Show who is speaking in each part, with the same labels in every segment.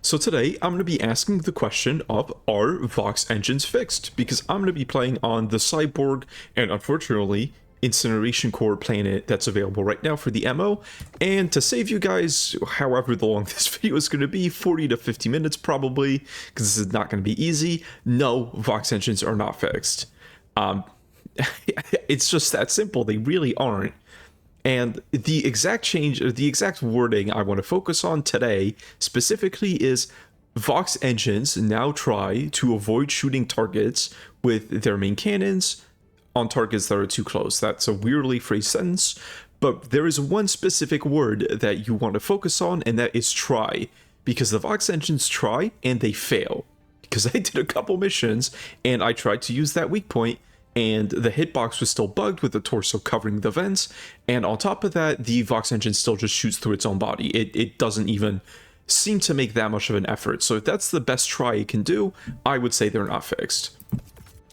Speaker 1: So today I'm going to be asking the question of, are Vox Engines fixed? Because I'm going to be playing on the Cyborg and unfortunately Incineration Core planet that's available right now for the MO. And to save you guys, however long this video is going to be, 40 to 50 minutes probably, because this is not going to be easy, no, Vox Engines are not fixed. It's just that simple, they really aren't. And the exact change, or the exact wording I want to focus on today specifically is Vox Engines now try to avoid shooting targets with their main cannons on targets that are too close. That's a weirdly phrased sentence, but there is one specific word that you want to focus on, and that is try. Because the Vox Engines try and they fail. Because I did a couple missions and I tried to use that weak point, and the hitbox was still bugged with the torso covering the vents, and on top of that, the Vox Engine still just shoots through its own body. It doesn't even seem to make that much of an effort, so if that's the best try it can do, I would say they're not fixed.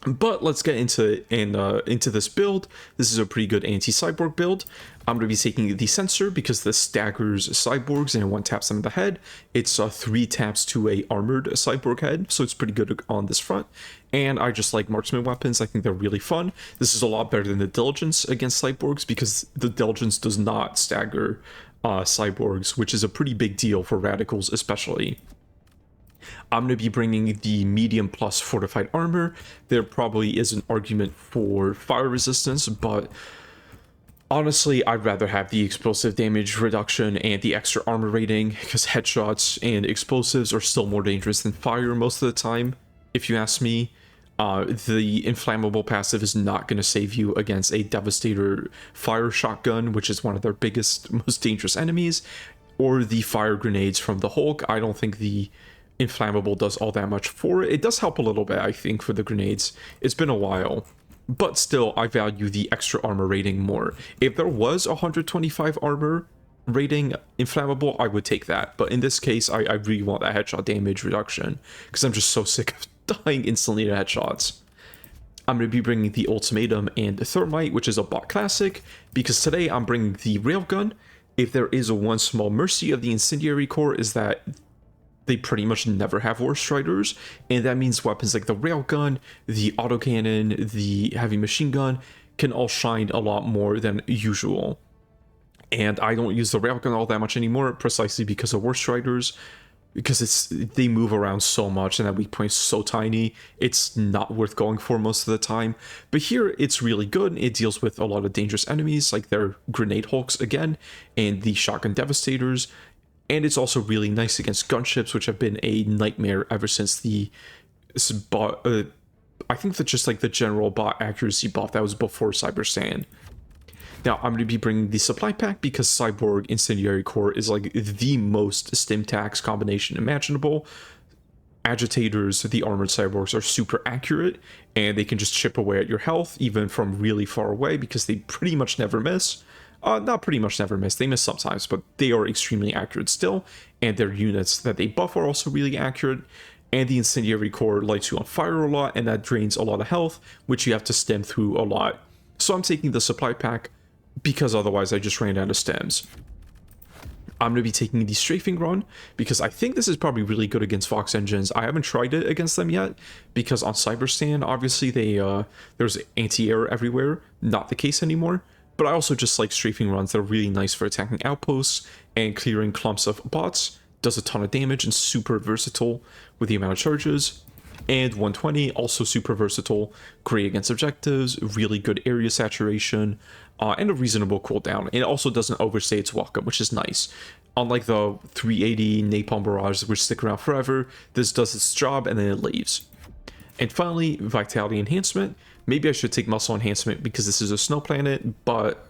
Speaker 1: But let's get into this build. This is a pretty good anti-cyborg build. I'm going to be taking the sensor because this staggers cyborgs and one taps them in the head. It's 3 taps to a armored cyborg head, so it's pretty good on this front. And I just like marksman weapons. I think they're really fun. This is a lot better than the diligence against cyborgs because the diligence does not stagger cyborgs, which is a pretty big deal for radicals especially. I'm going to be bringing the medium plus fortified armor. There probably is an argument for fire resistance, but honestly, I'd rather have the explosive damage reduction and the extra armor rating, because headshots and explosives are still more dangerous than fire most of the time, if you ask me. The inflammable passive is not going to save you against a Devastator fire shotgun, which is one of their biggest, most dangerous enemies, or the fire grenades from the Hulk. I don't think the inflammable does all that much for it. It does help a little bit, I think, for the grenades. It's been a while, but still, I value the extra armor rating more. If there was 125 armor rating inflammable, I would take that, but in this case, I really want that headshot damage reduction, because I'm just so sick of dying instantly to headshots. I'm going to be bringing the Ultimatum and Thermite, which is a bot classic, because today I'm bringing the Railgun. If there is one small mercy of the Incendiary Core, is that they pretty much never have War Striders, and that means weapons like the Railgun, the Autocannon, the Heavy Machine Gun can all shine a lot more than usual. And I don't use the Railgun all that much anymore, precisely because of War Striders, because they move around so much and that weak point is so tiny, it's not worth going for most of the time. But here, it's really good. It deals with a lot of dangerous enemies, like their Grenade Hulks again, and the Shotgun Devastators. And it's also really nice against gunships, which have been a nightmare ever since the bot. I think that just like the general bot accuracy buff that was before Cyber Sand. Now, I'm going to be bringing the supply pack because Cyborg Incendiary Core is like the most stim tax combination imaginable. Agitators, the armored cyborgs, are super accurate, and they can just chip away at your health, even from really far away, because they pretty much never miss. Not pretty much never miss, they miss sometimes, but they are extremely accurate still, and their units that they buff are also really accurate, and the Incendiary Core lights you on fire a lot, and that drains a lot of health, which you have to stem through a lot. So I'm taking the supply pack, because otherwise I just ran out of stems. I'm going to be taking the Strafing Run, because I think this is probably really good against Vox Engines. I haven't tried it against them yet, because on Cyber Stand, obviously there's anti-air everywhere, not the case anymore. But I also just like strafing runs. They're really nice for attacking outposts and clearing clumps of bots. Does a ton of damage and super versatile with the amount of charges. And 120, also super versatile, great against objectives, really good area saturation, and a reasonable cooldown. It also doesn't overstay its welcome, which is nice. Unlike the 380 Napalm Barrage, which stick around forever, this does its job and then it leaves. And finally, Vitality Enhancement. Maybe I should take Muscle Enhancement because this is a snow planet, but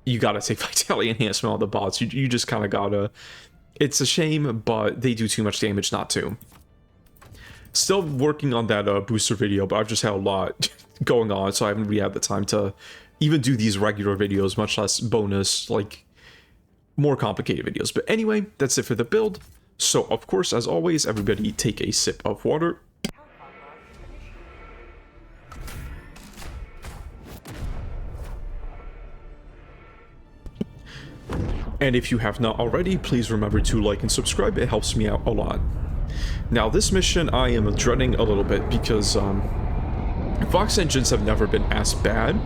Speaker 1: you gotta take Vitality Enhancement on the bots. You just kind of gotta. It's a shame, but they do too much damage not to. Still working on that booster video, but I've just had a lot going on, so I haven't really had the time to even do these regular videos, much less bonus, like, more complicated videos. But anyway, that's it for the build. So, of course, as always, everybody take a sip of water. And if you have not already, please remember to like and subscribe, it helps me out a lot. Now this mission I am dreading a little bit because Vox Engines have never been as bad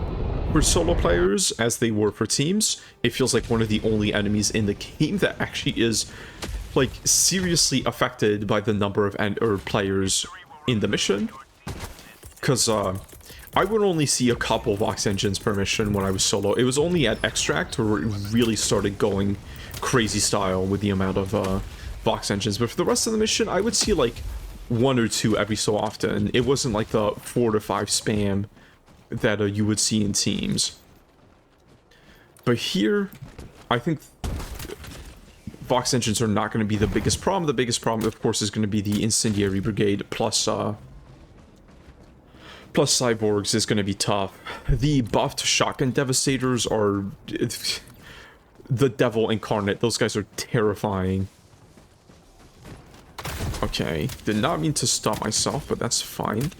Speaker 1: for solo players as they were for teams. It feels like one of the only enemies in the game that actually is like seriously affected by the number of players in the mission. Because I would only see a couple Vox Engines per mission when I was solo. It was only at Extract where it really started going crazy style with the amount of Vox Engines. But for the rest of the mission, I would see like 1 or 2 every so often. It wasn't like the 4 to 5 spam that you would see in teams. But here, I think Vox Engines are not going to be the biggest problem. The biggest problem, of course, is going to be the Incendiary Brigade plus cyborgs is going to be tough. The buffed shotgun devastators are the devil incarnate. Those guys are terrifying. Okay, did not mean to stop myself, but that's fine.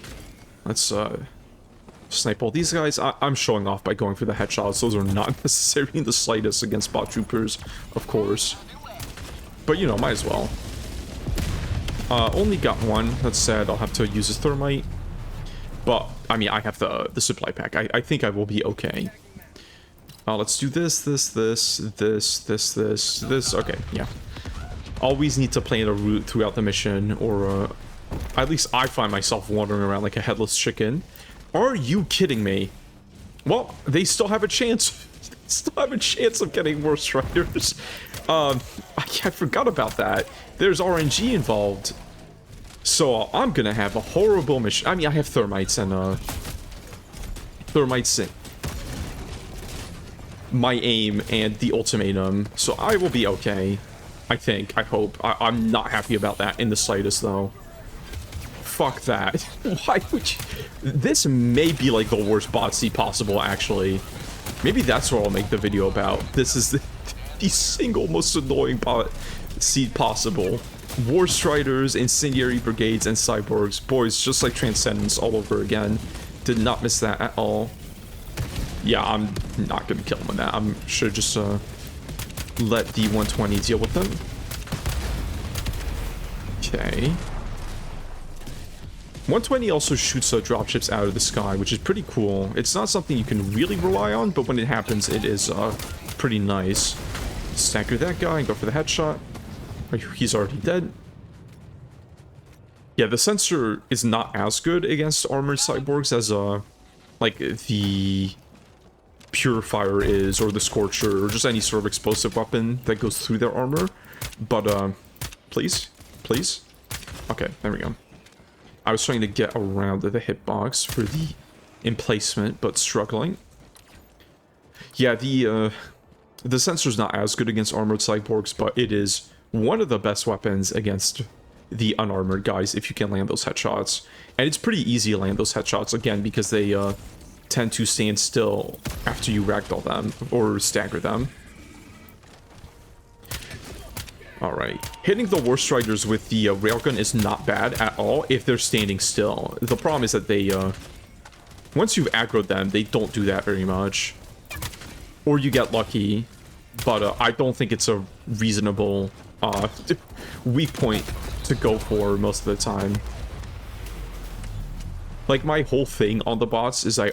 Speaker 1: Let's snipe all these guys. I'm showing off by going for the headshots. Those are not necessary in the slightest against bot troopers, of course. But you know, might as well. Only got one. That's sad. I'll have to use a thermite. But, I mean, I have the supply pack. I think I will be okay. Let's do this. Okay, yeah. Always need to plan a route throughout the mission, or at least I find myself wandering around like a headless chicken. Are you kidding me? Well, they still have a chance. They still have a chance of getting worse Striders. I forgot about that. There's RNG involved. So I'm gonna have a horrible mission. I mean, I have thermites and thermites in my aim and the ultimatum, so I will be okay. I think. I hope. I'm not happy about that in the slightest, though. Fuck that. Why would you... This may be like the worst bot seed possible, actually. Maybe that's what I'll make the video about. This is the single most annoying bot seed possible. War Striders, Incendiary Brigades, and Cyborgs. Boys, just like Transcendence all over again. Did not miss that at all. Yeah, I'm not gonna kill him with that. I'm sure just let the 120 deal with them. Okay. 120 also shoots dropships out of the sky, which is pretty cool. It's not something you can really rely on, but when it happens, it is pretty nice. Stagger that guy and go for the headshot. He's already dead. Yeah, the sensor is not as good against armored cyborgs as like the Purifier is, or the Scorcher, or just any sort of explosive weapon that goes through their armor. But please, please. Okay, there we go. I was trying to get around the hitbox for the emplacement, but struggling. Yeah, the sensor's not as good against armored cyborgs, but it is one of the best weapons against the unarmored guys if you can land those headshots. And it's pretty easy to land those headshots, again, because they tend to stand still after you ragdoll them or stagger them. Alright. Hitting the War Striders with the railgun is not bad at all if they're standing still. The problem is that they, once you've aggroed them, they don't do that very much. Or you get lucky, but I don't think it's a reasonable weak point to go for most of the time. Like, my whole thing on the bots is I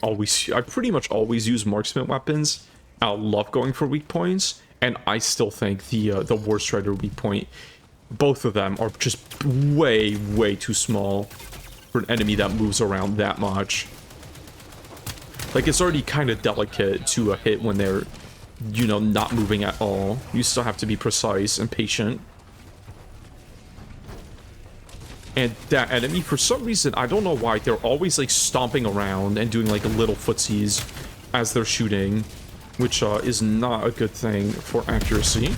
Speaker 1: pretty much always use marksman weapons. I love going for weak points, and I still think the War Strider weak point, both of them are just way, way too small for an enemy that moves around that much. Like, it's already kind of delicate to hit when they're, you know, not moving at all. You still have to be precise and patient. And that enemy, for some reason, I don't know why, they're always, like, stomping around and doing, like, little footsies as they're shooting, which is not a good thing for accuracy.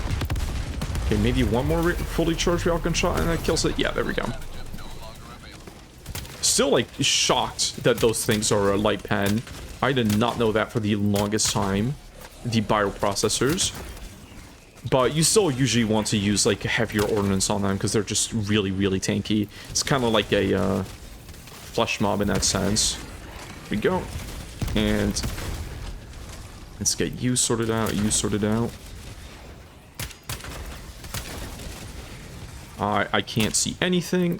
Speaker 1: Okay, maybe one more fully charged railgun shot and that kills it. Yeah, there we go. Still, like, shocked that those things are a light pen. I did not know that for the longest time. The bioprocessors. But you still usually want to use, like, heavier ordnance on them because they're just really, really tanky. It's kind of like a flesh mob in that sense. Here we go. And let's get you sorted out, you sorted out. I can't see anything.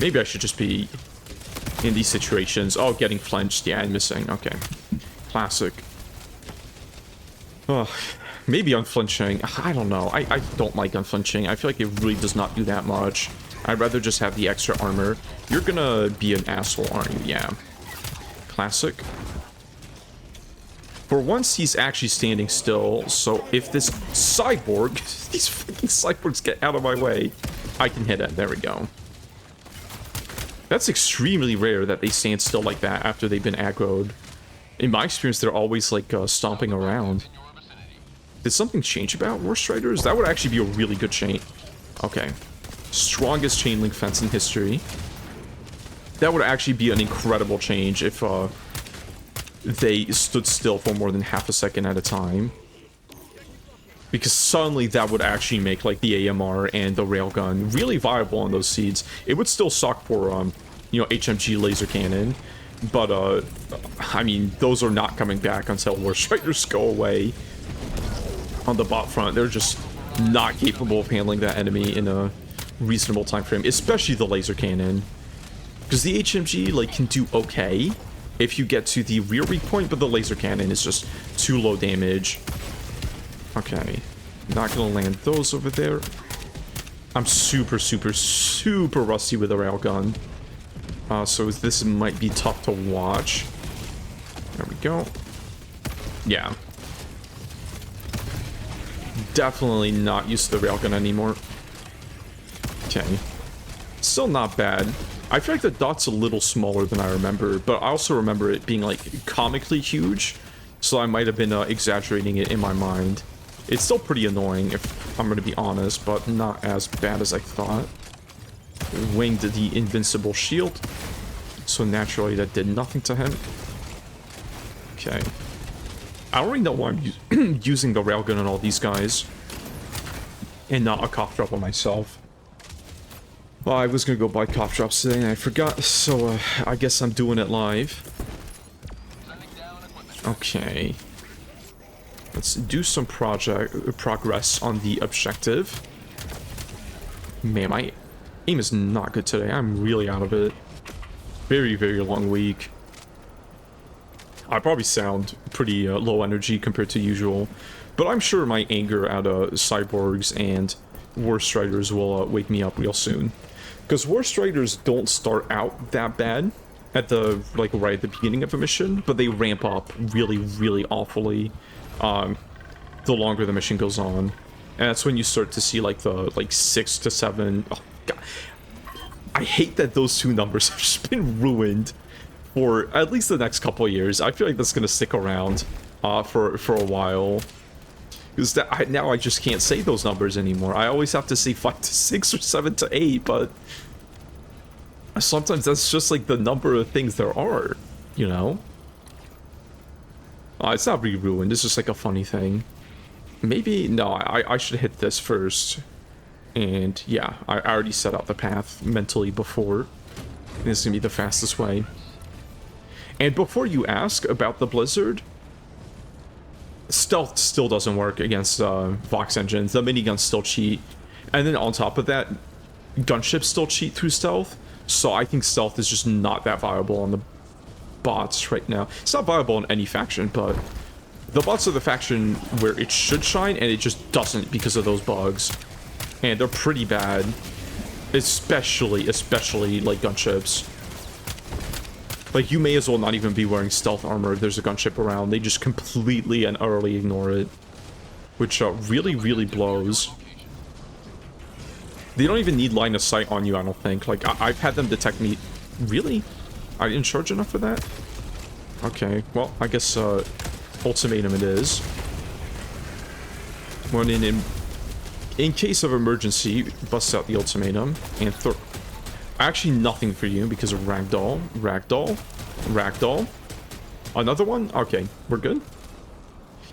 Speaker 1: Maybe I should just be in these situations. Oh, getting flinched. Yeah, and missing. Okay. Classic. Oh, maybe unflinching. I don't know. I don't like unflinching. I feel like it really does not do that much. I'd rather just have the extra armor. You're gonna be an asshole, aren't you? Yeah. Classic. For once, he's actually standing still, so if this cyborg, these fucking cyborgs get out of my way, I can hit it. There we go. That's extremely rare that they stand still like that after they've been aggroed. In my experience, they're always, like, stomping around. Did something change about War Striders? That would actually be a really good chain. Okay. Strongest chain link fence in history. That would actually be an incredible change if, they stood still for more than half a second at a time. Because suddenly that would actually make, like, the AMR and the railgun really viable on those seeds. It would still suck for, you know, HMG laser cannon. But, I mean, those are not coming back until War Striders go away. On the bot front, they're just not capable of handling that enemy in a reasonable time frame, especially the laser cannon. Because the HMG, like, can do okay if you get to the rear weak point, but the laser cannon is just too low damage. Okay. Not gonna land those over there. I'm super, super, super rusty with a railgun. So this might be tough to watch. There we go. Yeah. Definitely not used to the railgun anymore. Okay. Still not bad. I feel like the dot's a little smaller than I remember, but I also remember it being, like, comically huge, so I might have been exaggerating it in my mind. It's still pretty annoying, if I'm going to be honest, but not as bad as I thought. Winged the invincible shield, so naturally that did nothing to him. Okay. I don't really know why I'm using the railgun on all these guys, and not a cough drop on myself. Well, I was gonna go buy cough drops today and I forgot, so I guess I'm doing it live. Okay. Let's do some progress on the objective. Man, my aim is not good today. I'm really out of it. Very, very long week. I probably sound pretty low energy compared to usual, but I'm sure my anger at cyborgs and War Striders will wake me up real soon. Because War Striders don't start out that bad at the, like, right at the beginning of a mission, but they ramp up really, really awfully the longer the mission goes on. And that's when you start to see, like, the, like, 6 to 7... Oh, God. I hate that those two numbers have just been ruined for at least the next couple of years. I feel like that's going to stick around for a while. Because now I just can't say those numbers anymore. I always have to say 5 to 6 or 7 to 8, but sometimes that's just like the number of things there are, you know? It's not really ruined, it's just like a funny thing. Maybe, no, I should hit this first. And yeah, I already set out the path mentally before. This is gonna be the fastest way. And before you ask about the Blizzard, stealth still doesn't work against Vox Engines. The miniguns still cheat. And then on top of that, gunships still cheat through stealth. So I think stealth is just not that viable on the bots right now. It's not viable in any faction, but the bots are the faction where it should shine, and it just doesn't because of those bugs. And they're pretty bad. Especially like gunships. Like, you may as well not even be wearing stealth armor if there's a gunship around. They just completely and utterly ignore it. Which really, really blows. They don't even need line of sight on you, I don't think. Like, I've had them detect me. Really? I didn't charge enough for that? Okay, well, I guess, ultimatum it is. When in case of emergency, bust out the ultimatum and throw... Actually, nothing for you because of ragdoll. Ragdoll. Ragdoll. Another one? Okay, we're good.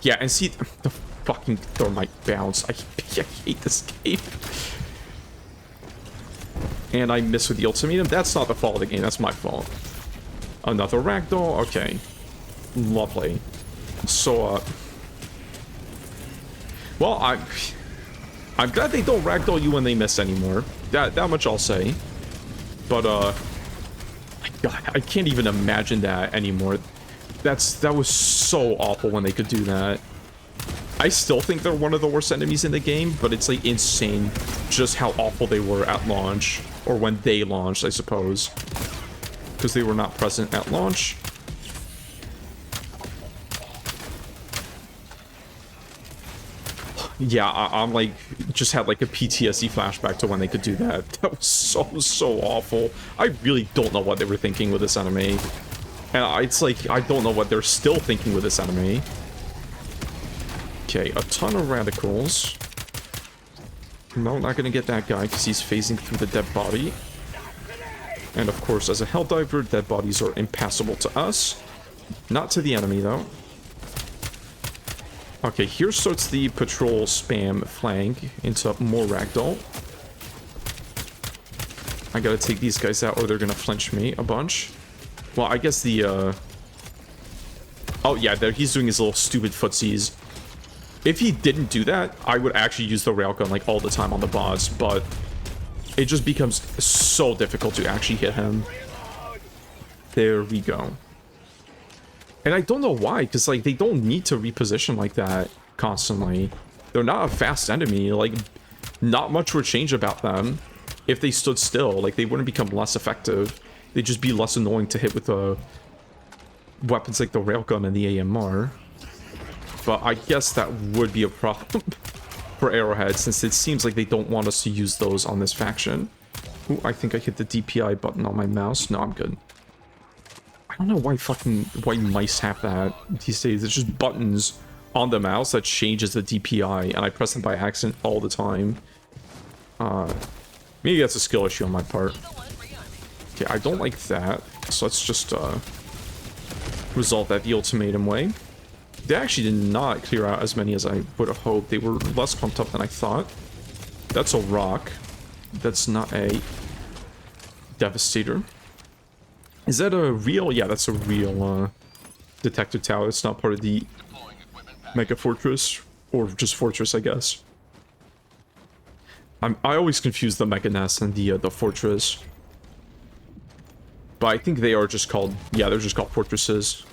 Speaker 1: Yeah, and see, the fucking thermite bounce. I hate this game. And I miss with the ultimatum. That's not the fault of the game, that's my fault. Another ragdoll. Okay. Lovely. So, well, I'm glad they don't ragdoll you when they miss anymore. That much I'll say. But, God, I can't even imagine that anymore. That was so awful when they could do that. I still think they're one of the worst enemies in the game, but it's, like, insane just how awful they were at launch. Or when they launched, I suppose. Because they were not present at launch. Yeah, I'm like, just had like a PTSD flashback to when they could do that. That was so awful. I really don't know what they were thinking with this enemy. And it's like, I don't know what they're still thinking with this enemy. Okay, a ton of radicals. No, not gonna get that guy because he's phasing through the dead body. And of course, as a Helldiver, dead bodies are impassable to us. Not to the enemy, though. Okay, here starts the patrol spam flank into more ragdoll. I gotta take these guys out or they're gonna flinch me a bunch. Well, I guess the, oh, yeah, there he's doing his little stupid footsies. If he didn't do that, I would actually use the railgun, like, all the time on the boss, but it just becomes so difficult to actually hit him. There we go. And I don't know why, because, like, they don't need to reposition like that constantly. They're not a fast enemy. Like, not much would change about them if they stood still. Like, they wouldn't become less effective. They'd just be less annoying to hit with weapons like the railgun and the AMR. But I guess that would be a problem for Arrowhead, since it seems like they don't want us to use those on this faction. Ooh, I think I hit the DPI button on my mouse. No, I'm good. I don't know why mice have that these days. It's just buttons on the mouse that changes the DPI, and I press them by accident all the time. Maybe that's a skill issue on my part. Okay, I don't like that, so let's just resolve that the ultimatum way. They actually did not clear out as many as I would have hoped. They were less pumped up than I thought. That's a rock. That's not a Devastator. Is that a real? Yeah, that's a real detector tower. It's not part of the Mega Fortress, or just Fortress, I guess. I always confuse the Mega Nest and the Fortress. But I think they are just called, yeah, they're just called Fortresses.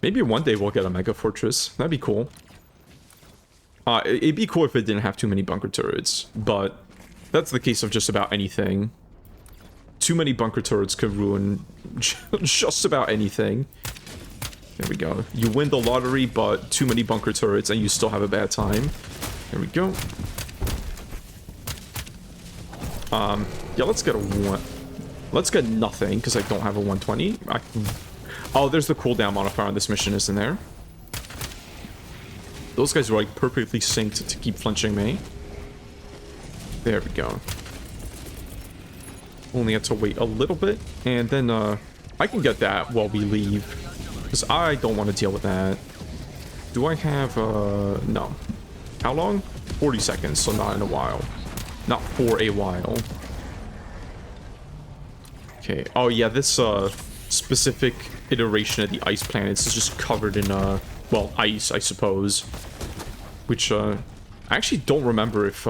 Speaker 1: Maybe one day we'll get a Mega Fortress. That'd be cool. It'd be cool if it didn't have too many bunker turrets, but that's the case of just about anything. Too many bunker turrets could ruin just about anything. There we go. You win the lottery, but too many bunker turrets and you still have a bad time. There we go. Yeah, let's get a one. Let's get nothing, because I don't have a 120. Oh, there's the cooldown modifier on this mission, isn't there? Those guys are like perfectly synced to keep flinching me. There we go. Only have to wait a little bit, and then I can get that while we leave, because I don't want to deal with that. Do I have no. How long? 40 seconds, so not in a while. Not for a while. Okay. Oh yeah, this specific iteration of the ice planets is just covered in well, ice, I suppose. Which I actually don't remember if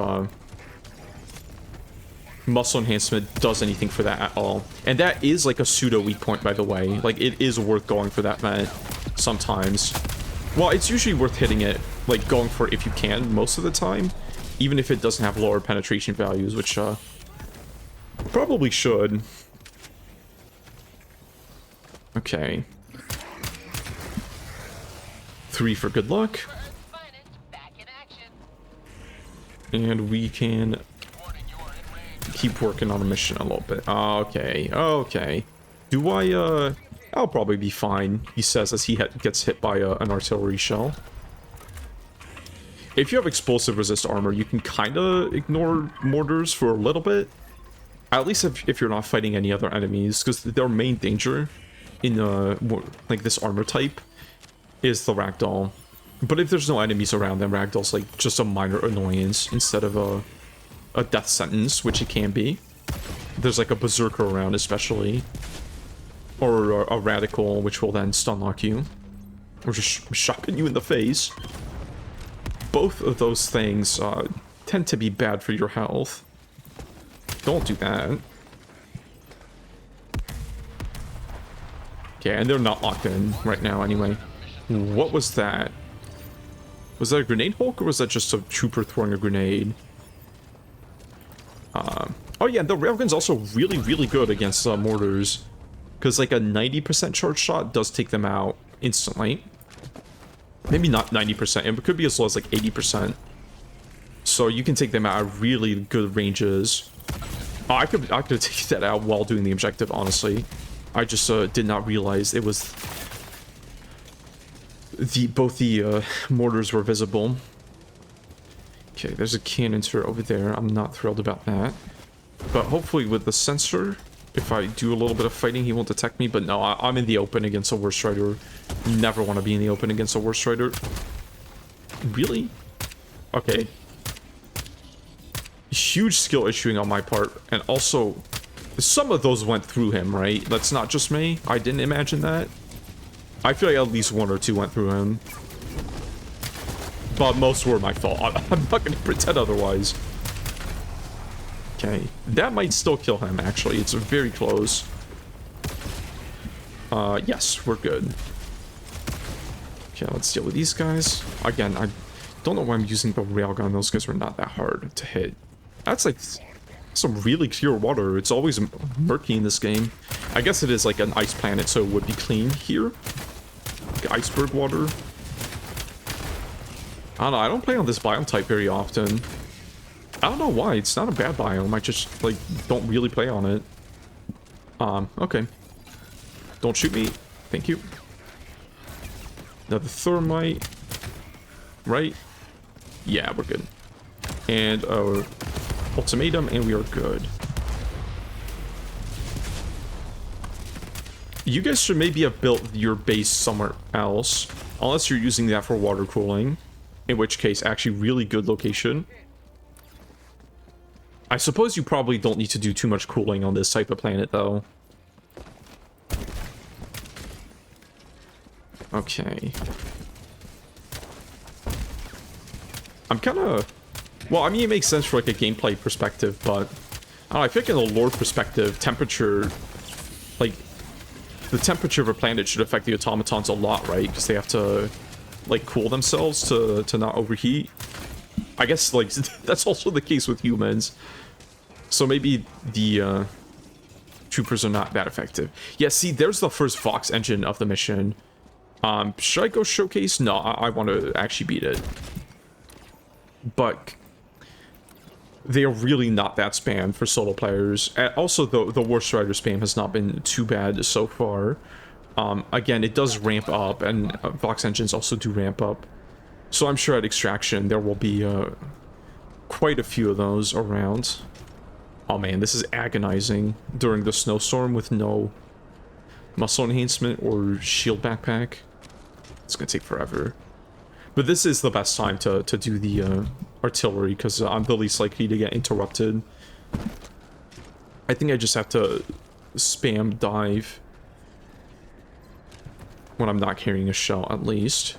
Speaker 1: muscle enhancement does anything for that at all. And that is like a pseudo weak point, by the way. Like, it is worth going for that event sometimes. Well, it's usually worth hitting it, like going for it if you can most of the time, even if it doesn't have lower penetration values, which probably should. Okay. 3 for good luck. And we can keep working on the mission a little bit. Okay, okay. Do I, I'll probably be fine, he says as he gets hit by an artillery shell. If you have explosive resist armor, you can kind of ignore mortars for a little bit. At least if you're not fighting any other enemies, because their main danger in like this armor type is the ragdoll. But if there's no enemies around, then ragdoll's like just a minor annoyance instead of a death sentence, which it can be. There's like a berserker around, especially, or a radical, which will then stun lock you, or just shotgun you in the face. Both of those things tend to be bad for your health. Don't do that. Okay, and they're not locked in right now anyway. What was that? Was that a grenade Hulk, or was that just a trooper throwing a grenade? Oh yeah, the railgun's also really, really good against mortars. Because like a 90% charge shot does take them out instantly. Maybe not 90%, it could be as low as like 80%. So you can take them out at really good ranges. Oh, I could take that out while doing the objective, honestly. I just did not realize it was... both the mortars were visible. Okay, there's a cannon turret over there. I'm not thrilled about that. But hopefully with the sensor, if I do a little bit of fighting, he won't detect me. But no, I'm in the open against a Worst Rider. Never want to be in the open against a Worst Rider. Really? Okay. Huge skill issuing on my part. And also, some of those went through him, right? That's not just me. I didn't imagine that. I feel like at least one or two went through him. But most were my fault. I'm not going to pretend otherwise. Okay. That might still kill him, actually. It's very close. Yes, we're good. Okay, let's deal with these guys. Again, I don't know why I'm using the railgun. Those guys are not that hard to hit. That's like some really clear water. It's always murky in this game. I guess it is like an ice planet, so it would be clean here. Like iceberg water. I don't know, I don't play on this biome type very often. I don't know why, it's not a bad biome, I just, like, don't really play on it. Okay. Don't shoot me. Thank you. Another thermite. Right? Yeah, we're good. And our ultimatum, and we are good. You guys should maybe have built your base somewhere else, unless you're using that for water cooling, in which case, actually really good location. I suppose you probably don't need to do too much cooling on this type of planet, though. Okay. I'm kind of... Well, I mean, it makes sense for, like, a gameplay perspective, but... I don't know, I feel like in a lore perspective, temperature... Like, the temperature of a planet should affect the automatons a lot, right? Because they have to, like, cool themselves to not overheat. I guess, like, that's also the case with humans. So maybe the troopers are not that effective. Yeah, see, there's the first Vox engine of the mission. Should I go showcase? No, I want to actually beat it. But they are really not that spam for solo players. Also, the Worst Rider spam has not been too bad so far. Again, it does ramp up, and Vox Engines also do ramp up. So I'm sure at Extraction there will be quite a few of those around. Oh man, this is agonizing during the snowstorm with no muscle enhancement or shield backpack. It's gonna take forever. But this is the best time to do the artillery, because I'm the least likely to get interrupted. I think I just have to spam dive when I'm not carrying a shell, at least.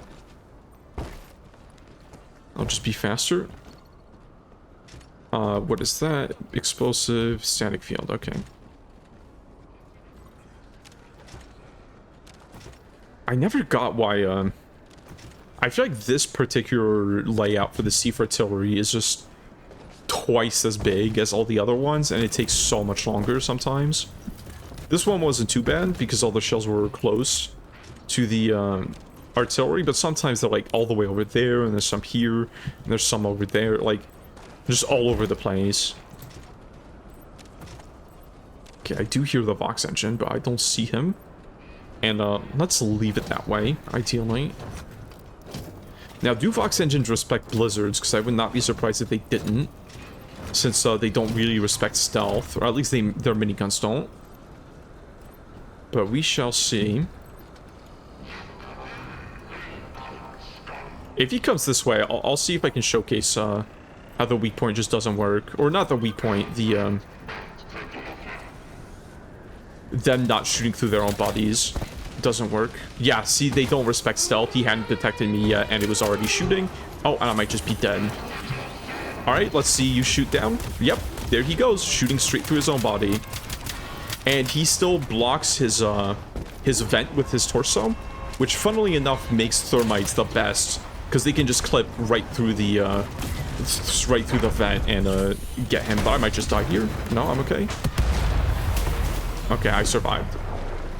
Speaker 1: I'll just be faster. What is that? Explosive static field, okay. I never got why, I feel like this particular layout for the Sea Artillery is just twice as big as all the other ones, and it takes so much longer sometimes. This one wasn't too bad because all the shells were close to the artillery, but sometimes they're like all the way over there, and there's some here, and there's some over there, like just all over the place. Okay, I do hear the Vox engine, but I don't see him. And let's leave it that way, ideally. Now, do Vox engines respect blizzards? Because I would not be surprised if they didn't, since they don't really respect stealth, or at least their miniguns don't. But we shall see. If he comes this way, I'll see if I can showcase how the weak point just doesn't work. Or not the weak point, the them not shooting through their own bodies doesn't work. Yeah, see, they don't respect stealth. He hadn't detected me yet, and it was already shooting. Oh, and I might just be dead. All right, let's see you shoot down. Yep, there he goes, shooting straight through his own body. And he still blocks his vent with his torso, which funnily enough makes thermites the best, because they can just clip right through the vent and get him. But I might just die here. No, I'm okay. Okay, I survived.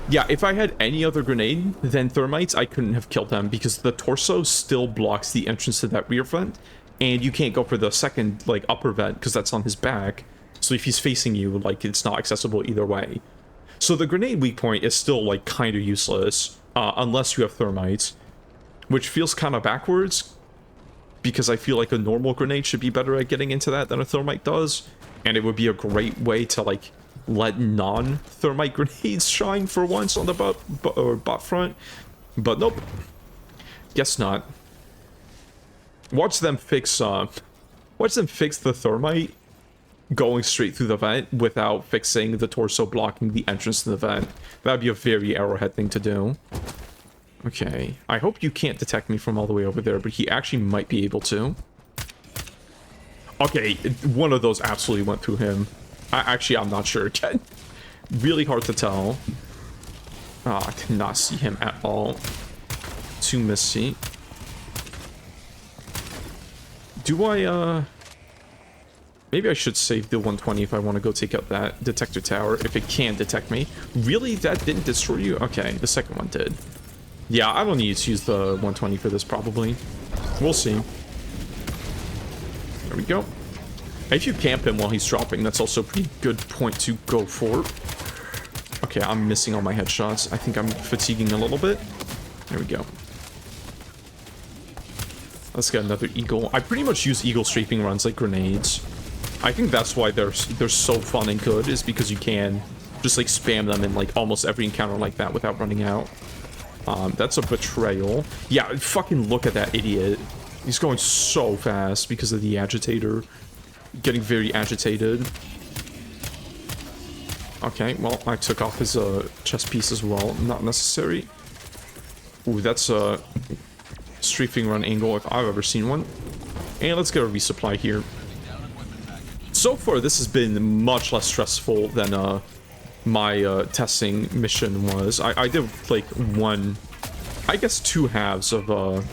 Speaker 1: Yeah, if I had any other grenade than thermites, I couldn't have killed him, because the torso still blocks the entrance to that rear vent, and you can't go for the second, like, upper vent, because that's on his back. So if he's facing you, like, it's not accessible either way. So the grenade weak point is still, like, kind of useless, unless you have thermites, which feels kind of backwards, because I feel like a normal grenade should be better at getting into that than a thermite does, and it would be a great way to, like, let non-thermite grenades shine for once on the butt front, but nope. Guess not. Watch them fix the thermite going straight through the vent without fixing the torso blocking the entrance to the vent. That'd be a very Arrowhead thing to do. Okay, I hope you can't detect me from all the way over there, but he actually might be able to. Okay, one of those absolutely went through him. I'm not sure again. Really hard to tell. I cannot see him at all. Too misty. Do I, maybe I should save the 120 if I want to go take out that detector tower, if it can detect me. Really? That didn't destroy you? Okay, the second one did. Yeah, I don't need to use the 120 for this, probably. We'll see. There we go. If you camp him while he's dropping, that's also a pretty good point to go for. Okay, I'm missing all my headshots. I think I'm fatiguing a little bit. There we go. Let's get another eagle. I pretty much use eagle strafing runs like grenades. I think that's why they're so fun and good, is because you can just like spam them in like almost every encounter like that without running out. That's a betrayal. Yeah, fucking look at that idiot. He's going so fast because of the agitator. Getting very agitated. Okay, well, I took off his chest piece as well. Not necessary. Ooh, that's a strafing run angle if I've ever seen one. And let's get a resupply here. So far, this has been much less stressful than my testing mission was. I did like I guess 2 halves of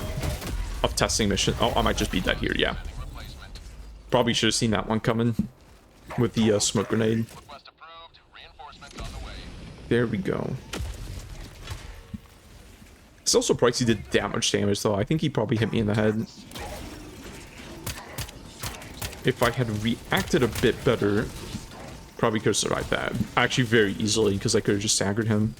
Speaker 1: testing mission. Oh, I might just be dead here, yeah. Probably should have seen that one coming with the smoke grenade. There we go. Still surprised he did that much damage, though. I think he probably hit me in the head. If I had reacted a bit better, probably could have survived that. Actually, very easily, because I could have just staggered him.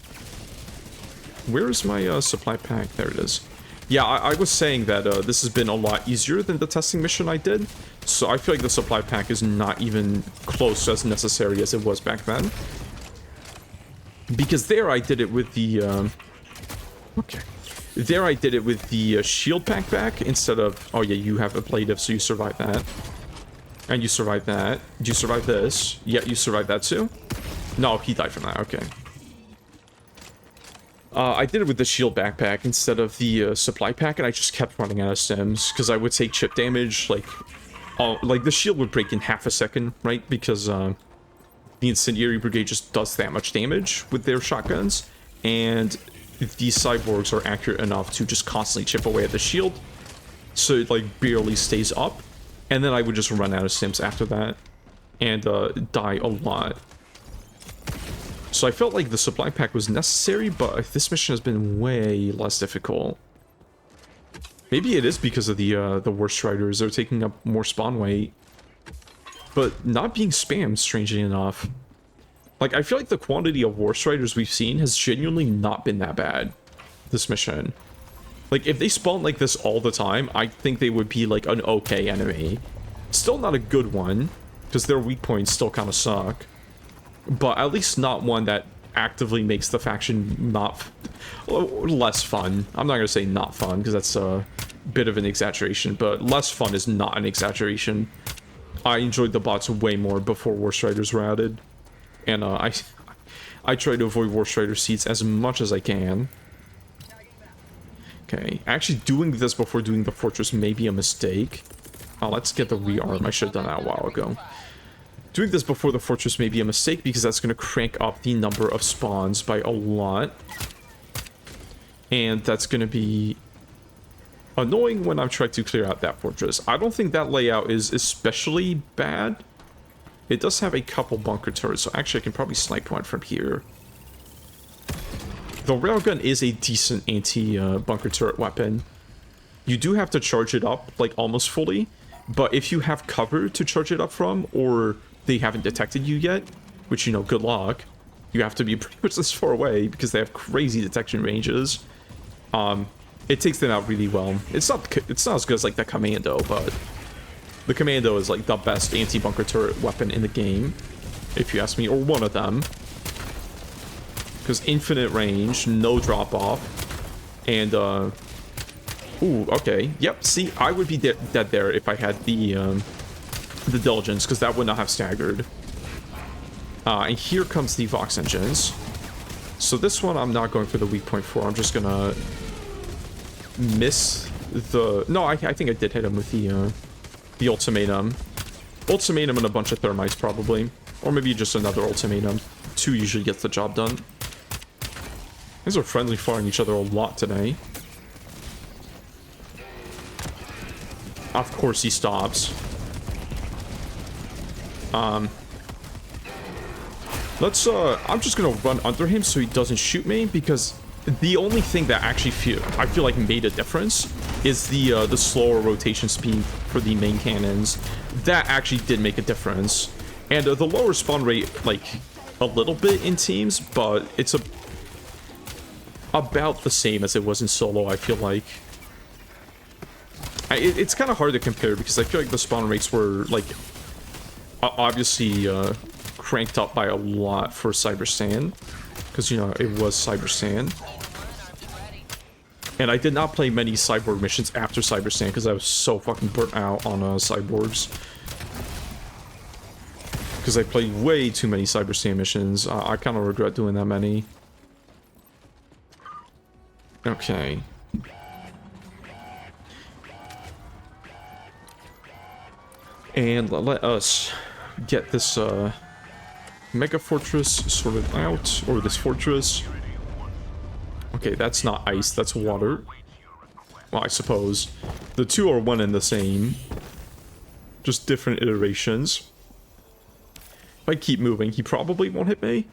Speaker 1: Where is my supply pack? There it is. Yeah, I was saying that this has been a lot easier than the testing mission I did, so I feel like the supply pack is not even close to as necessary as it was back then. Because there I did it with the, okay. There I did it with the shield pack back instead of, oh yeah, you have ablative, so you survived that. And you survived that. Did you survive this? Yeah, you survived that too? No, he died from that, okay. I did it with the shield backpack instead of the supply pack, and I just kept running out of stims, because I would take chip damage, like the shield would break in half a second, right? Because the incendiary brigade just does that much damage with their shotguns, and these cyborgs are accurate enough to just constantly chip away at the shield, so it like barely stays up, and then I would just run out of stims after that, and die a lot. So I felt like the supply pack was necessary, but this mission has been way less difficult. Maybe it is because of the Worst Riders. They're taking up more spawn weight. But not being spammed, strangely enough. Like, I feel like the quantity of Worst Riders we've seen has genuinely not been that bad this mission. Like, if they spawn like this all the time, I think they would be, like, an okay enemy. Still not a good one, because their weak points still kind of suck. But at least not one that actively makes the faction not less fun. I'm not going to say not fun, because that's a bit of an exaggeration, but less fun is not an exaggeration. I enjoyed the bots way more before Worst Riders were added. And I try to avoid Worst Rider seats as much as I can. Okay, actually doing this before doing the fortress may be a mistake. Oh, let's get the rearm. I should have done that a while ago. Doing this before the fortress may be a mistake because that's going to crank up the number of spawns by a lot. And that's going to be annoying when I'm trying to clear out that fortress. I don't think that layout is especially bad. It does have a couple bunker turrets, so actually I can probably snipe one from here. The railgun is a decent anti-bunker turret weapon. You do have to charge it up, like, almost fully. But if you have cover to charge it up from, or they haven't detected you yet, which, you know, good luck. You have to be pretty much this far away because they have crazy detection ranges. It takes them out really well. It's not as good as, like, the Commando, but the Commando is, like, the best anti-bunker turret weapon in the game, if you ask me, or one of them. Because infinite range, no drop-off, and, ooh, okay. Yep, see, I would be dead there if I had the Diligence, because that would not have staggered. And here comes the Vox Engines. So this one, I'm not going for the weak point for. I'm just gonna miss the... No, I think I did hit him with the ultimatum. Ultimatum and a bunch of thermites, probably. Or maybe just another ultimatum. 2 usually gets the job done. These are friendly firing each other a lot today. Of course he stops. I'm just gonna run under him so he doesn't shoot me, because the only thing that actually I feel like made a difference is the slower rotation speed for the main cannons. That actually did make a difference. And the lower spawn rate, like, a little bit in teams, but it's about the same as it was in solo, I feel like. It's kind of hard to compare because I feel like the spawn rates were, like, obviously cranked up by a lot for Cyber Sand, because, you know, it was Cyber Sand. And I did not play many cyborg missions after Cyber Sand because I was so fucking burnt out on cyborgs. Because I played way too many Cyber Sand missions. I kind of regret doing that many. Okay. And let us get this mega fortress sorted out, or this fortress. Okay, that's not ice, that's water. Well, I suppose. The two are one and the same. Just different iterations. If I keep moving, he probably won't hit me.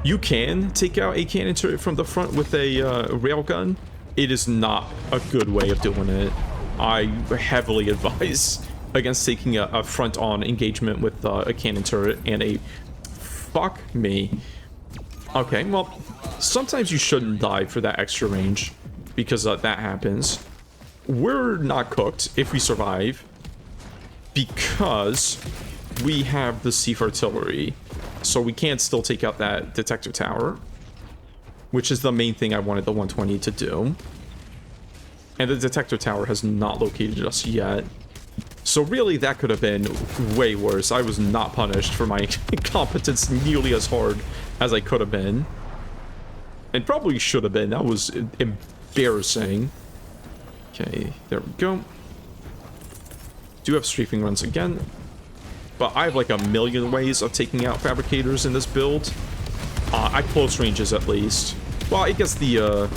Speaker 1: You can take out a cannon turret from the front with a railgun. It is not a good way of doing it. I heavily advise against taking a front-on engagement with a cannon turret and a... Fuck me. Okay, well, sometimes you shouldn't die for that extra range, because that happens. We're not cooked if we survive, because we have the Siege artillery, so we can still take out that detector tower, which is the main thing I wanted the 120 to do. And the detector tower has not located us yet. So really, that could have been way worse. I was not punished for my incompetence nearly as hard as I could have been. And probably should have been. That was embarrassing. Okay, there we go. Do have strafing runs again. But I have like a million ways of taking out fabricators in this build. At close ranges, at least. Well, I guess the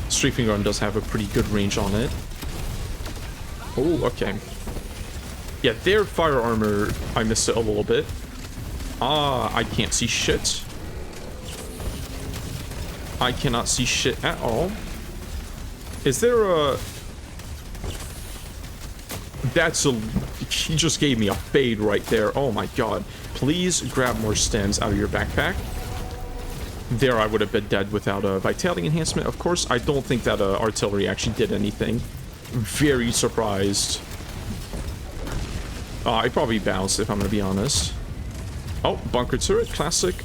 Speaker 1: strafing run does have a pretty good range on it. Oh, okay. Yeah, their fire armor, I missed it a little bit. I can't see shit. I cannot see shit at all. Is there a... That's a... He just gave me a fade right there. Oh my god. Please grab more stems out of your backpack. There, I would have been dead without a vitality enhancement. Of course, I don't think that artillery actually did anything. Very surprised. I probably bounced, if I'm gonna be honest. Oh, bunker turret, classic.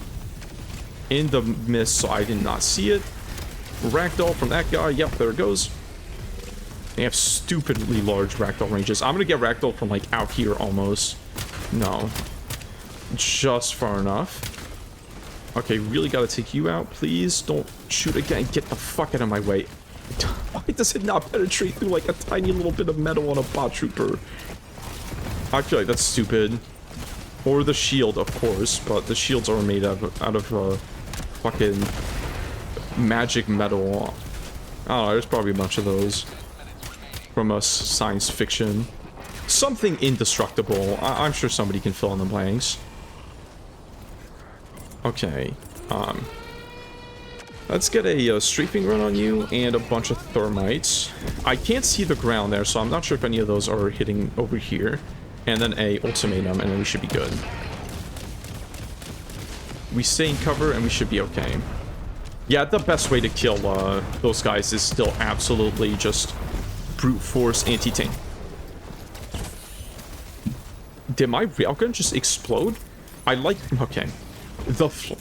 Speaker 1: In the mist, so I did not see it. Ragdoll from that guy. Yep, there it goes. They have stupidly large ragdoll ranges. I'm gonna get ragdoll from, like, out here almost. No. Just far enough. Okay, really gotta take you out, please. Don't shoot again. Get the fuck out of my way. Why does it not penetrate through like a tiny little bit of metal on a bot trooper? I feel like that's stupid. Or the shield, of course, but the shields are made out of fucking magic metal. I don't know, there's probably a bunch of those from a science fiction. Something indestructible. I'm sure somebody can fill in the blanks. Okay, let's get a strafing run on you and a bunch of thermites. I can't see the ground there, so I'm not sure if any of those are hitting over here. And then a ultimatum, and then we should be good. We stay in cover, and we should be okay. Yeah, the best way to kill those guys is still absolutely just brute force anti-tank. Did my railgun just explode? Okay.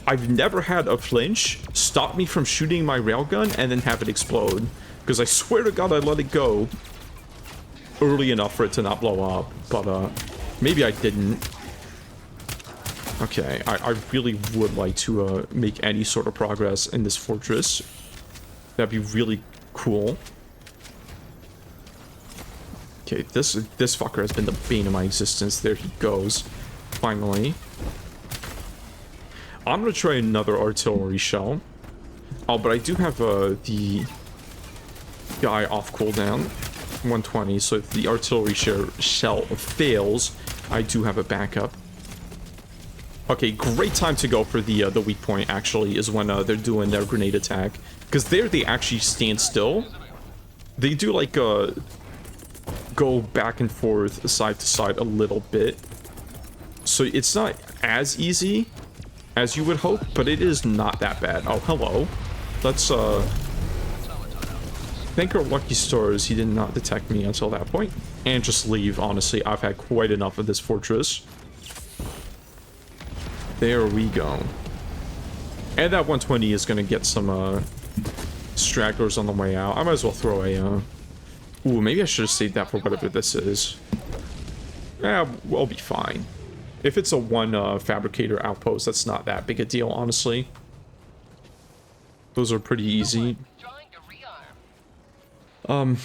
Speaker 1: I've never had a flinch stop me from shooting my railgun and then have it explode. Because I swear to God I let it go early enough for it to not blow up. But maybe I didn't. Okay, I really would like to make any sort of progress in this fortress. That'd be really cool. Okay, this fucker has been the bane of my existence. There he goes. Finally. I'm gonna try another artillery shell. Oh, but I do have the guy off cooldown. 120, so if the artillery shell fails, I do have a backup. Okay, great time to go for the weak point, actually, is when they're doing their grenade attack. Because there they actually stand still. They do, like, go back and forth, side to side a little bit. So it's not as easy as you would hope, but it is not that bad. Oh, hello. Let's, thank our lucky stars he did not detect me until that point. And just leave, honestly. I've had quite enough of this fortress. There we go. And that 120 is gonna get some, stragglers on the way out. I might as well throw a, ooh, maybe I should have saved that for whatever this is. Yeah, we'll be fine. If it's a one fabricator outpost, that's not that big a deal, honestly. Those are pretty easy. How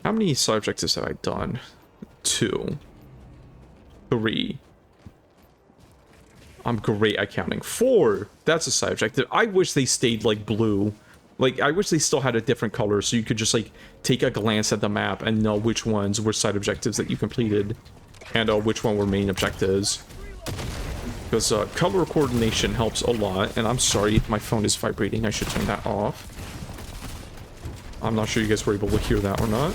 Speaker 1: many side objectives have I done? 2. 3. I'm great at counting. 4! That's a side objective. I wish they stayed, like, blue. Like, I wish they still had a different color so you could just, like, take a glance at the map and know which ones were side objectives that you completed. And which one were main objectives. Because color coordination helps a lot. And I'm sorry if my phone is vibrating. I should turn that off. I'm not sure you guys were able to hear that or not.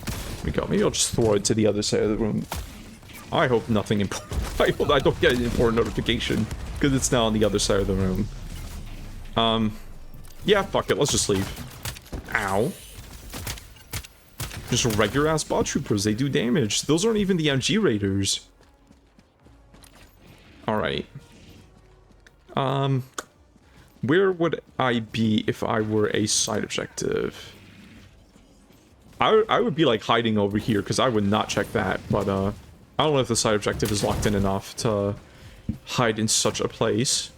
Speaker 1: There we go. Maybe I'll just throw it to the other side of the room. I hope nothing important. I hope I don't get an important notification. Because it's now on the other side of the room. Yeah, fuck it. Let's just leave. Ow. Just regular ass bot troopers, they do damage. Those aren't even the MG raiders. Alright. Where would I be if I were a side objective? I would be like hiding over here because I would not check that, but I don't know if the side objective is locked in enough to hide in such a place.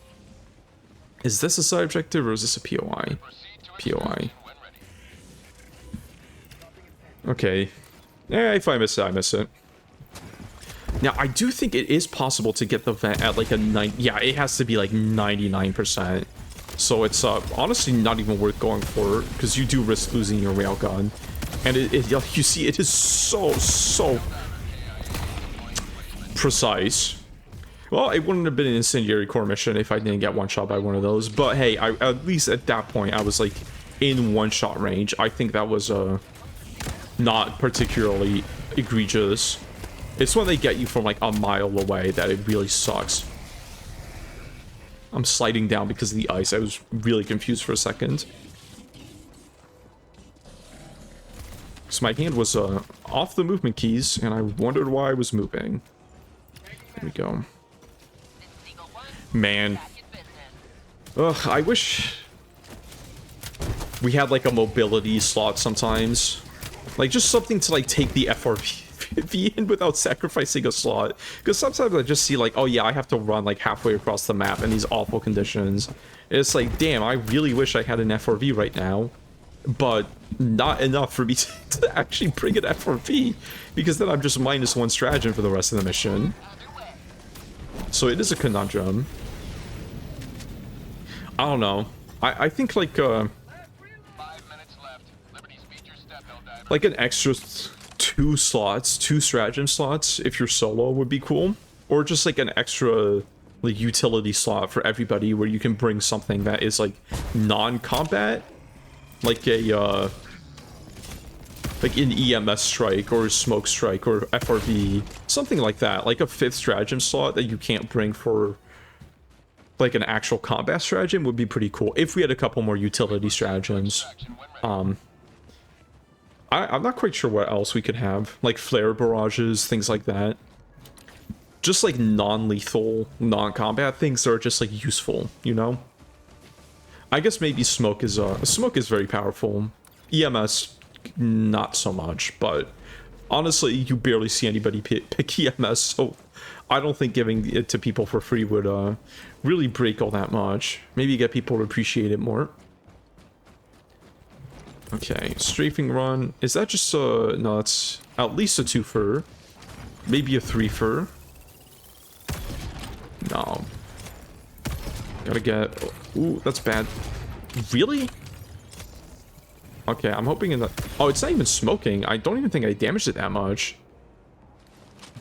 Speaker 1: Is this a side objective or is this a POI? POI. Okay. Yeah, if I miss it, I miss it. Now, I do think it is possible to get the vent at like a 9... Yeah, it has to be like 99%. So it's honestly not even worth going for, because you do risk losing your railgun. And you see, it is so precise. Well, it wouldn't have been an incendiary core mission if I didn't get one shot by one of those. But hey, at least at that point, I was like in one shot range. I think that was not particularly egregious. It's when they get you from like a mile away that it really sucks. I'm sliding down because of the ice. I was really confused for a second. So my hand was off the movement keys, and I wondered why I was moving. There we go. Man. Ugh, I wish we had like a mobility slot sometimes. Like just something to like take the FRV PvE in without sacrificing a slot. Because sometimes I just see like, oh yeah, I have to run like halfway across the map in these awful conditions. It's like, damn, I really wish I had an FRV right now. But not enough for me to actually bring an FRV. Because then I'm just -1 stratagem for the rest of the mission. So it is a conundrum. I don't know. I think like an extra 2 slots, 2 stratagem slots, if you're solo, would be cool. Or just like an extra like utility slot for everybody where you can bring something that is like non-combat, like a like an EMS strike or smoke strike or FRV, something like that, like a 5th stratagem slot that you can't bring for like an actual combat stratagem would be pretty cool if we had a couple more utility stratagems. I'm not quite sure what else we could have, like flare barrages, things like that. Just like non-lethal, non-combat things that are just like useful, you know? I guess maybe smoke is very powerful. EMS, not so much, but honestly, you barely see anybody pick EMS, so I don't think giving it to people for free would really break all that much. Maybe get people to appreciate it more. Okay, strafing run. Is that just no, it's at least a 2-fer. Maybe a 3-fer. No. Gotta get... Ooh, that's bad. Really? Okay, I'm hoping in the... Oh, it's not even smoking. I don't even think I damaged it that much.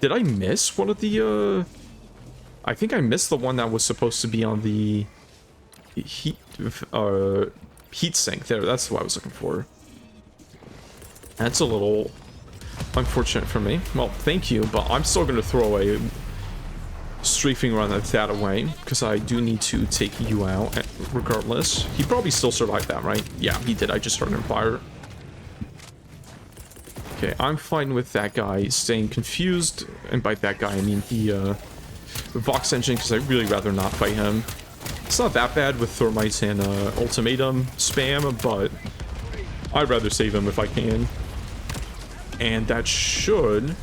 Speaker 1: Did I miss one of the, I think I missed the one that was supposed to be on the... heat sink there. That's what I was looking for. That's a little unfortunate for me. Well, thank you, but I'm still going to throw a strafing run that away because I do need to take you out regardless. He probably still survived that, right? Yeah, he did. I just started on fire. Okay, I'm fine with that guy staying confused, and by that guy I mean the Vox Engine, because I'd really rather not fight him. It's not that bad with Thermites and Ultimatum spam, but I'd rather save him if I can. And that should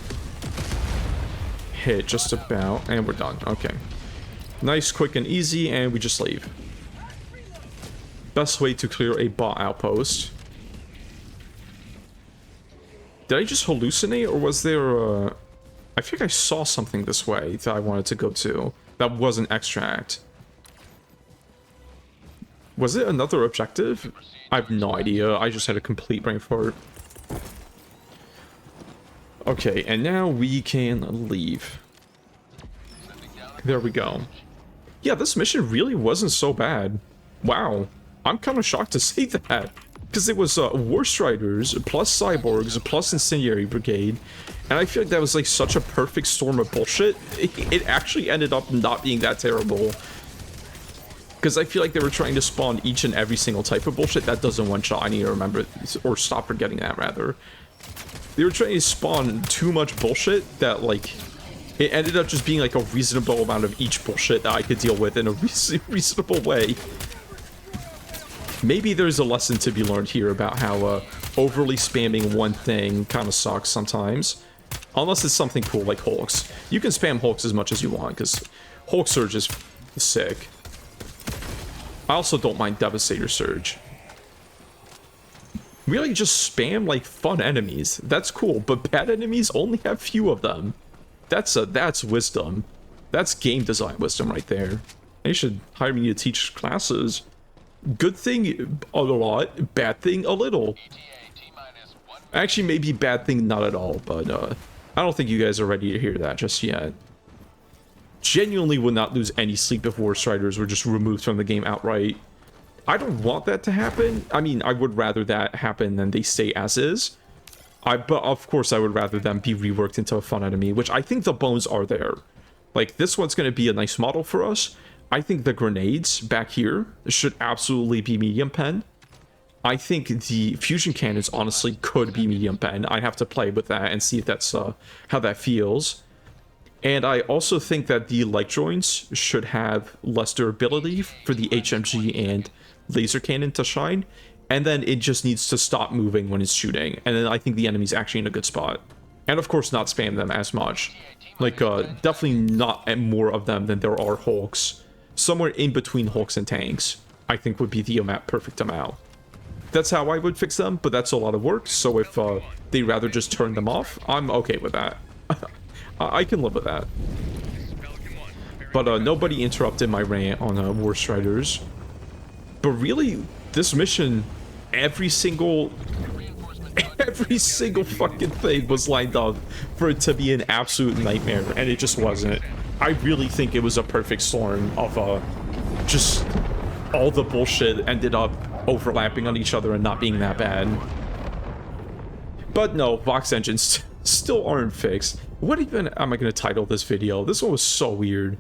Speaker 1: hit just about, and we're done. Okay. Nice, quick, and easy, and we just leave. Best way to clear a bot outpost. Did I just hallucinate, or was there I think I saw something this way that I wanted to go to. That was an extract. Was it another objective? I have no idea. I just had a complete brain fart. Okay, and now we can leave. There we go. Yeah, this mission really wasn't so bad. Wow. I'm kind of shocked to say that. Because it was War Striders, plus Cyborgs, plus Incendiary Brigade. And I feel like that was like such a perfect storm of bullshit. It actually ended up not being that terrible. Because I feel like they were trying to spawn each and every single type of bullshit. That doesn't one-shot. I need to remember, or stop forgetting that, rather. They were trying to spawn too much bullshit that, like, it ended up just being, like, a reasonable amount of each bullshit that I could deal with in a reasonable way. Maybe there's a lesson to be learned here about how overly spamming one thing kind of sucks sometimes. Unless it's something cool like Hulks. You can spam Hulks as much as you want, because Hulk Surge is sick. I also don't mind Devastator Surge. Really just spam like fun enemies. That's cool, but bad enemies only have few of them. That's wisdom. That's game design wisdom right there. They should hire me to teach classes. Good thing a lot, bad thing a little. Actually, maybe bad thing not at all, but I don't think you guys are ready to hear that just yet. Genuinely would not lose any sleep if War Striders were just removed from the game outright. I don't want that to happen. I mean, I would rather that happen than they stay as is. But of course I would rather them be reworked into a fun enemy, which I think the bones are there. Like, this one's going to be a nice model for us. I think the grenades back here should absolutely be medium pen. I think the fusion cannons honestly could be medium pen. I'd have to play with that and see if that's how that feels. And I also think that the light joints should have less durability for the HMG and laser cannon to shine. And then it just needs to stop moving when it's shooting. And then I think the enemy's actually in a good spot. And of course not spam them as much. Like, definitely not more of them than there are Hulks. Somewhere in between Hulks and tanks, I think would be the perfect amount. That's how I would fix them, but that's a lot of work, so if they'd rather just turn them off, I'm okay with that. I can live with that. But nobody interrupted my rant on War Striders. But really, this mission, every single fucking thing was lined up for it to be an absolute nightmare, and it just wasn't. I really think it was a perfect storm of just all the bullshit ended up overlapping on each other and not being that bad. But no, Vox Engines still aren't fixed. What even am I going to title this video? This one was so weird.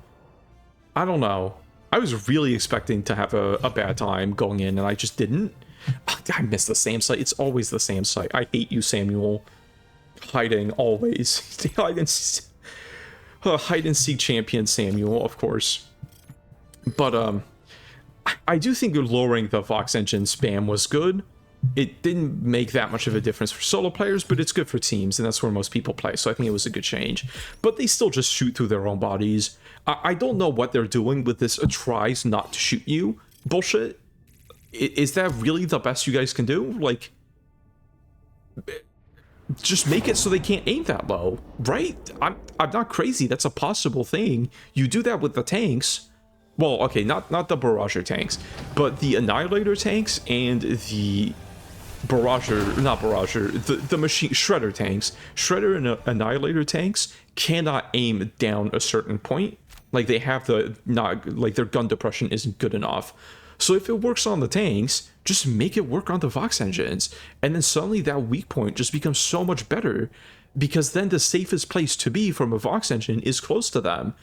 Speaker 1: I don't know. I was really expecting to have a bad time going in, and I just didn't. I miss the same site. It's always the same site. I hate you, Samuel. Hiding, always. Hide and seek champion Samuel, of course. But, I do think lowering the Vox Engine spam was good. It didn't make that much of a difference for solo players, but it's good for teams, and that's where most people play, so I think it was a good change. But they still just shoot through their own bodies. I don't know what they're doing with this tries not to shoot you bullshit. Is that really the best you guys can do? Like, just make it so they can't aim that low, right? I'm not crazy. That's a possible thing. You do that with the tanks. Well, okay, not the Barrager tanks, but the Annihilator tanks and the the machine Shredder tanks. Shredder and Annihilator tanks cannot aim down a certain point. Like, they have their gun depression isn't good enough. So if it works on the tanks, just make it work on the Vox Engines, and then suddenly that weak point just becomes so much better, because then the safest place to be from a Vox Engine is close to them.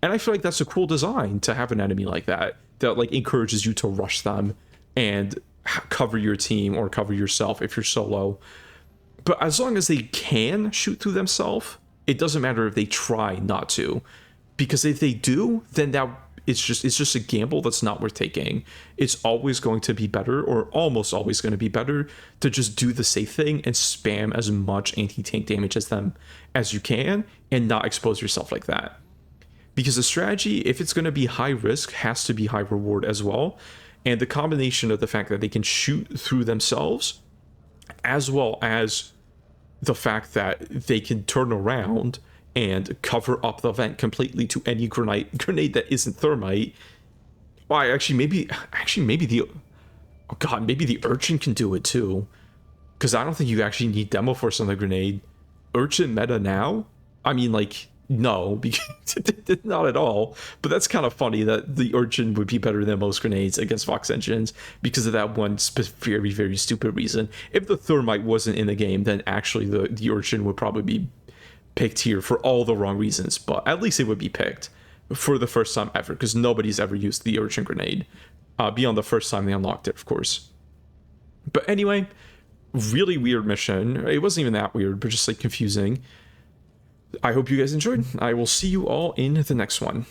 Speaker 1: And I feel like that's a cool design to have an enemy like that like encourages you to rush them and cover your team or cover yourself if you're solo. But as long as they can shoot through themselves, it doesn't matter if they try not to, because if they do, then it's just a gamble that's not worth taking. It's always going to be better, or almost always going to be better, to just do the safe thing and spam as much anti-tank damage as you can and not expose yourself like that. Because the strategy, if it's going to be high risk, has to be high reward as well. And the combination of the fact that they can shoot through themselves, as well as the fact that they can turn around and cover up the vent completely to any grenade that isn't thermite. Why, maybe the Urchin can do it too. Because I don't think you actually need Demo Force on the grenade. Urchin meta now? I mean, like, no, because not at all. But that's kind of funny that the Urchin would be better than most grenades against Vox Engines because of that one very, very stupid reason. If the thermite wasn't in the game, then actually the Urchin would probably be picked here for all the wrong reasons, but at least it would be picked for the first time ever, because nobody's ever used the Urchin grenade beyond the first time they unlocked it, of course. But anyway, really weird mission. It wasn't even that weird, but just like confusing. I hope you guys enjoyed. I will see you all in the next one.